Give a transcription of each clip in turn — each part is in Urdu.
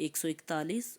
141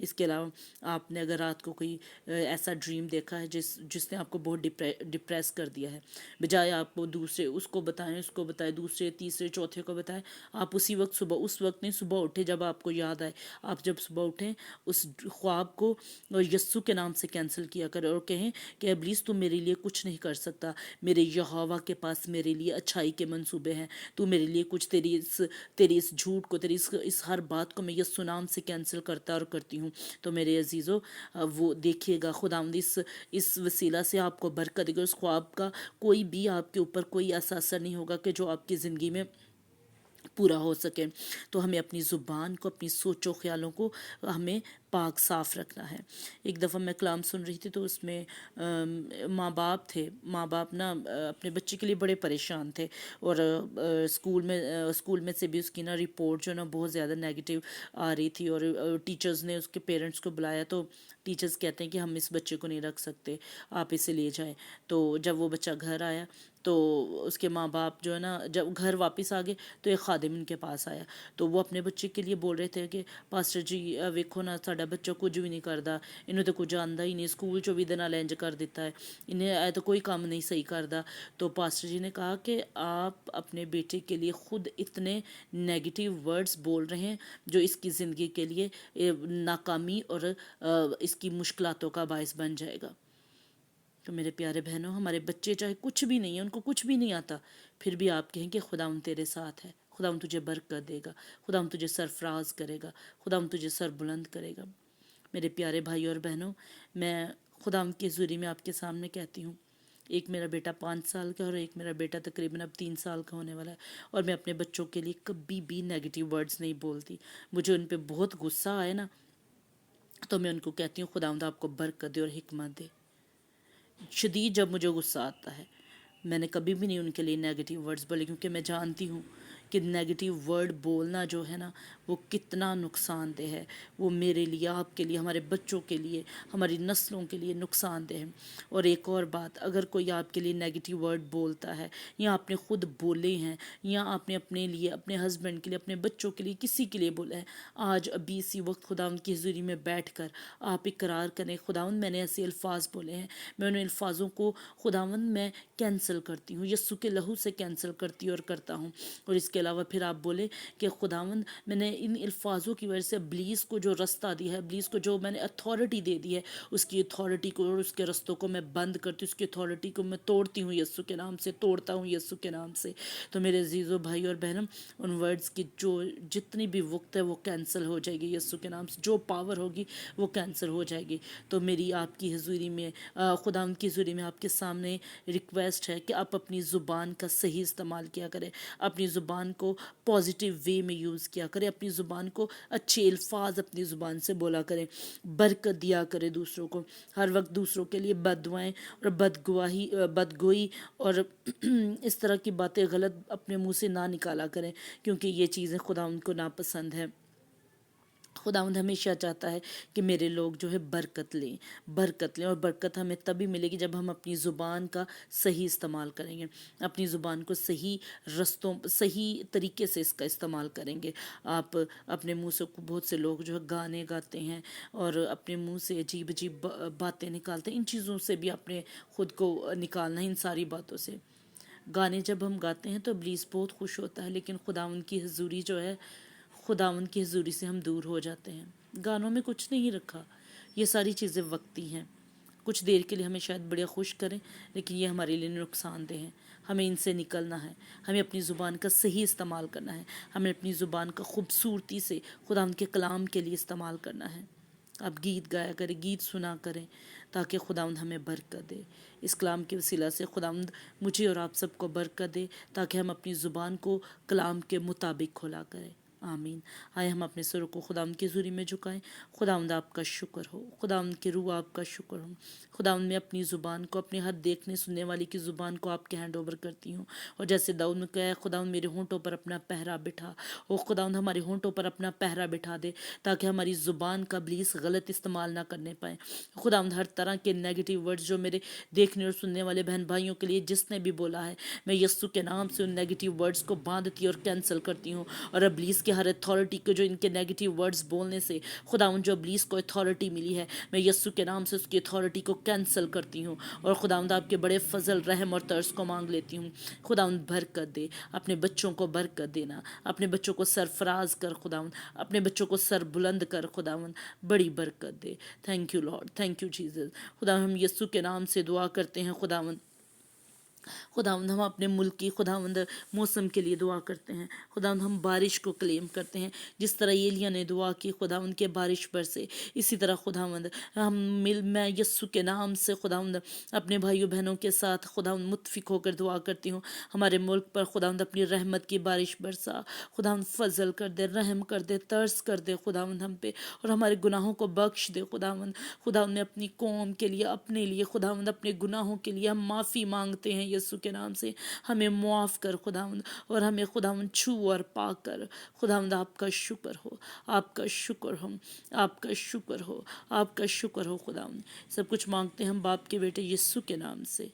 اس کے علاوہ آپ نے اگر رات کو کوئی ایسا ڈریم دیکھا ہے جس نے آپ کو بہت ڈپریس کر دیا ہے، بجائے آپ وہ دوسرے اس کو بتائیں دوسرے تیسرے چوتھے کو بتائیں، آپ اسی وقت صبح، اس وقت نہیں، صبح اٹھے جب آپ کو یاد آئے، آپ جب صبح اٹھیں اس خواب کو یسوع کے نام سے کینسل کیا کریں اور کہیں کہ ابلیس تو میرے لیے کچھ نہیں کر سکتا، میرے یہوہ کے پاس میرے لیے اچھائی کے منصوبے ہیں، تو میرے لیے کچھ، تیری اس جھوٹ کو، تیری اس ہر بات کو میں یسوع نام سے کینسل کرتا اور کرتی ہوں۔ تو میرے عزیزو، وہ دیکھیے گا خداوند اس وسیلہ سے آپ کو برکت دے گا۔ اس خواب کا کوئی بھی آپ کے اوپر کوئی ایسا اثر نہیں ہوگا کہ جو آپ کی زندگی میں پورا ہو سکے۔ تو ہمیں اپنی زبان کو، اپنی سوچ و خیالوں کو ہمیں پاک صاف رکھنا ہے۔ ایک دفعہ میں کلام سن رہی تھی تو اس میں ماں باپ نا اپنے بچے کے لیے بڑے پریشان تھے، اور اسکول میں سے بھی اس کی نا رپورٹ جو نا بہت زیادہ نیگیٹیو آ رہی تھی، اور ٹیچرز نے اس کے پیرنٹس کو بلایا تو ٹیچرز کہتے ہیں کہ ہم اس بچے کو نہیں رکھ سکتے، آپ اسے لے جائیں۔ تو جب وہ بچہ گھر آیا تو اس کے ماں باپ جو ہے نا جب گھر واپس آ گئے تو ایک خادم ان کے پاس آیا، تو وہ اپنے بچے کے لیے بول رہے تھے کہ پاسٹر جی ویکھو نا ساڈا بچہ کچھ بھی نہیں کردا، انہوں تو کچھ آندا ہی نہیں، اسکول چوں بھی دے نال انج کر دیتا ہے، انہیں تو کوئی کام نہیں صحیح کردا۔ تو پاسٹر جی نے کہا کہ آپ اپنے بیٹے کے لیے خود اتنے نیگیٹیو ورڈز بول رہے ہیں جو اس کی زندگی کے لیے ناکامی اور اس کی مشکلاتوں کا باعث بن جائے گا۔ تو میرے پیارے بہنوں، ہمارے بچے چاہے کچھ بھی نہیں ہیں، ان کو کچھ بھی نہیں آتا، پھر بھی آپ کہیں کہ خداوند تیرے ساتھ ہے، خداوند تجھے برکت دے گا، خداوند تجھے سرفراز کرے گا، خداوند تجھے سر بلند کرے گا۔ میرے پیارے بھائی اور بہنوں، میں خداوند کی حضوری میں آپ کے سامنے کہتی ہوں، ایک میرا بیٹا 5 سال کا اور ایک میرا بیٹا تقریباً اب 3 سال کا ہونے والا ہے، اور میں اپنے بچوں کے لیے کبھی بھی نیگیٹیو ورڈز نہیں بولتی۔ مجھے ان پہ بہت غصہ آئے نا تو میں ان کو کہتی ہوں خداوند آپ کو برکت دے اور حکمت دے۔ شدید جب مجھے غصہ آتا ہے، میں نے کبھی بھی نہیں ان کے لیے نیگیٹیو ورڈز بولے، کیونکہ میں جانتی ہوں کہ نیگیٹیو ورڈ بولنا جو ہے نا وہ کتنا نقصان دہ ہے، وہ میرے لیے، آپ کے لیے، ہمارے بچوں کے لیے، ہماری نسلوں کے لیے نقصان دہ ہے۔ اور ایک اور بات، اگر کوئی آپ کے لیے نیگیٹیو ورڈ بولتا ہے، یا آپ نے خود بولے ہیں، یا آپ نے اپنے لیے، اپنے ہسبینڈ کے لیے، اپنے بچوں کے لیے، کسی کے لیے بولا ہے، آج ابھی اسی وقت خداوند کی حضوری میں بیٹھ کر آپ اقرار کریں، خداوند میں نے ایسے الفاظ بولے ہیں، میں ان الفاظوں کو خداوند میں کینسل کرتی ہوں، یسوع کے لہو سے کینسل کرتی اور کرتا ہوں۔ اور اس کے علاوہ پھر آپ بولے کہ خداوند میں نے ان الفاظوں کی وجہ سے ابلیس کو جو رستہ دیا ہے، ابلیس کو جو میں نے اتھارٹی دے دی ہے، اس کی اتھارٹی کو اور اس کے رستوں کو میں بند کرتی ہوں، اس کی اتھارٹی کو میں توڑتی ہوں یسوع کے نام سے، توڑتا ہوں یسوع کے نام سے۔ تو میرے عزیزو بھائی اور بہنوں، ان ورڈز کی جو جتنی بھی وقت ہے وہ کینسل ہو جائے گی یسوع کے نام سے، جو پاور ہوگی وہ کینسل ہو جائے گی۔ تو میری آپ کی حضوری میں، خداوند کی حضوری میں آپ کے سامنے ریکویسٹ ہے کہ آپ اپنی زبان کا صحیح استعمال کیا کریں، اپنی زبان کو پازیٹیو وے میں یوز کیا کریں، اپنی زبان کو اچھے الفاظ اپنی زبان سے بولا کریں، برکت دیا کریں دوسروں کو، ہر وقت دوسروں کے لیے بد دعائیں اور بدگوئی اور اس طرح کی باتیں غلط اپنے منہ سے نہ نکالا کریں، کیونکہ یہ چیزیں خداوند کو ناپسند ہے۔ خداوند ہمیشہ چاہتا ہے کہ میرے لوگ جو ہے برکت لیں، اور برکت ہمیں تبھی ملے گی جب ہم اپنی زبان کا صحیح استعمال کریں گے، اپنی زبان کو صحیح طریقے سے اس کا استعمال کریں گے۔ آپ اپنے منہ سے، بہت سے لوگ جو ہے گانے گاتے ہیں اور اپنے منہ سے عجیب عجیب باتیں نکالتے ہیں، ان چیزوں سے بھی اپنے خود کو نکالنا ہے، ان ساری باتوں سے۔ گانے جب ہم گاتے ہیں تو ابلیس بہت خوش ہوتا ہے، لیکن خداوند کی حضوری جو ہے، خداوند کی حضوری سے ہم دور ہو جاتے ہیں۔ گانوں میں کچھ نہیں رکھا، یہ ساری چیزیں وقتی ہیں، کچھ دیر کے لیے ہمیں شاید بڑے خوش کریں، لیکن یہ ہمارے لیے نقصان دہ ہیں، ہمیں ان سے نکلنا ہے، ہمیں اپنی زبان کا صحیح استعمال کرنا ہے، ہمیں اپنی زبان کا خوبصورتی سے خداوند کے کلام کے لیے استعمال کرنا ہے۔ آپ گیت گایا کریں، گیت سنا کریں، تاکہ خداوند ہمیں برکت دے۔ اس کلام کے وسیلہ سے خداوند مجھے اور آپ سب کو برکت دے، تاکہ ہم اپنی زبان کو کلام کے مطابق کھولا کریں۔ آمین۔ آئے ہم اپنے سروں کو خداوند کی حضوری میں جھکائیں۔ خداوند آپ کا شکر ہو، خداوند کی روح آپ کا شکر ہو۔ خداوند میں اپنی زبان کو، اپنے ہر دیکھنے سننے والی کی زبان کو آپ کے ہینڈ اوور کرتی ہوں، اور جیسے داؤد نے کہا ہے خداوند میرے ہونٹوں پر اپنا پہرا بٹھا، او خداوند ہمارے ہونٹوں پر اپنا پہرا بٹھا دے، تاکہ ہماری زبان کا ابلیس غلط استعمال نہ کرنے پائے۔ خداوند ہر طرح کے نیگیٹیو ورڈز جو میرے دیکھنے اور سننے والے بہن بھائیوں کے لیے جس نے بھی بولا ہے، میں یسوع کے نام سے ان نیگیٹیو ورڈز کو باندھتی اور کینسل کرتی ہوں، اور ابلیس کی ہر اتھارٹی کو جو ان کے نیگیٹو ورڈز بولنے سے خداوند جو ابلیس کو اتھارٹی ملی ہے، میں یسوع کے نام سے اس کی اتھارٹی کو کینسل کرتی ہوں، اور خداوند آپ کے بڑے فضل، رحم اور ترس کو مانگ لیتی ہوں۔ خداوند برکت دے، اپنے بچوں کو برکت دینا، اپنے بچوں کو سرفراز کر خداوند، اپنے بچوں کو سر بلند کر خداوند، بڑی برکت دے۔ Thank you Lord, thank you Jesus. خداوند ہم یسوع کے نام سے دعا کرتے ہیں خداوند، خداوند ہم اپنے ملک کی خداوند موسم کے لیے دعا کرتے ہیں، خداوند ہم بارش کو کلیم کرتے ہیں، جس طرح ایلیا نے دعا کی خداوند کے بارش برسے، اسی طرح خداوند میں یسوع کے نام سے خداوند اپنے بھائیوں بہنوں کے ساتھ خداوند متفق ہو کر دعا کرتی ہوں، ہمارے ملک پر خداوند اپنی رحمت کی بارش برسا، خداوند فضل کر دے، رحم کر دے، ترس کر دے خداوند ہم پہ، اور ہمارے گناہوں کو بخش دے خداوند۔ خداوند میں اپنی قوم کے لیے، اپنے لیے خداوند، اپنے گناہوں کے لیے ہم معافی مانگتے ہیں یسوع کے نام سے، ہمیں معاف کر خداوند، اور ہمیں خداوند چھو اور پاک کر خداوند۔ آپ کا شکر ہو، آپ کا شکر ہو، آپ کا شکر ہو، آپ کا شکر ہو خداوند۔ سب کچھ مانگتے ہیں ہم باپ کے بیٹے یسوع کے نام سے،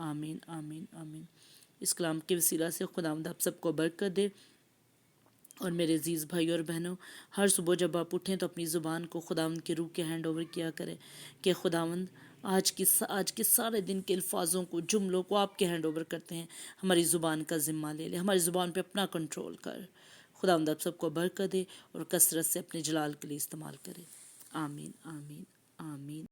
آمین آمین آمین۔ اس کلام کے وسیلہ سے خداوند آپ سب کو برکت دے۔ اور میرے عزیز بھائی اور بہنوں، ہر صبح جب آپ اٹھیں تو اپنی زبان کو خداوند کے روح کے ہینڈ اوور کیا کریں کہ خداوند آج کے سارے دن کے الفاظوں کو، جملوں کو آپ کے ہینڈ اوور کرتے ہیں، ہماری زبان کا ذمہ لے لے، ہماری زبان پہ اپنا کنٹرول کر۔ خداوند آپ سب کو برکت دے اور کثرت سے اپنے جلال کے لیے استعمال کرے، آمین آمین آمین۔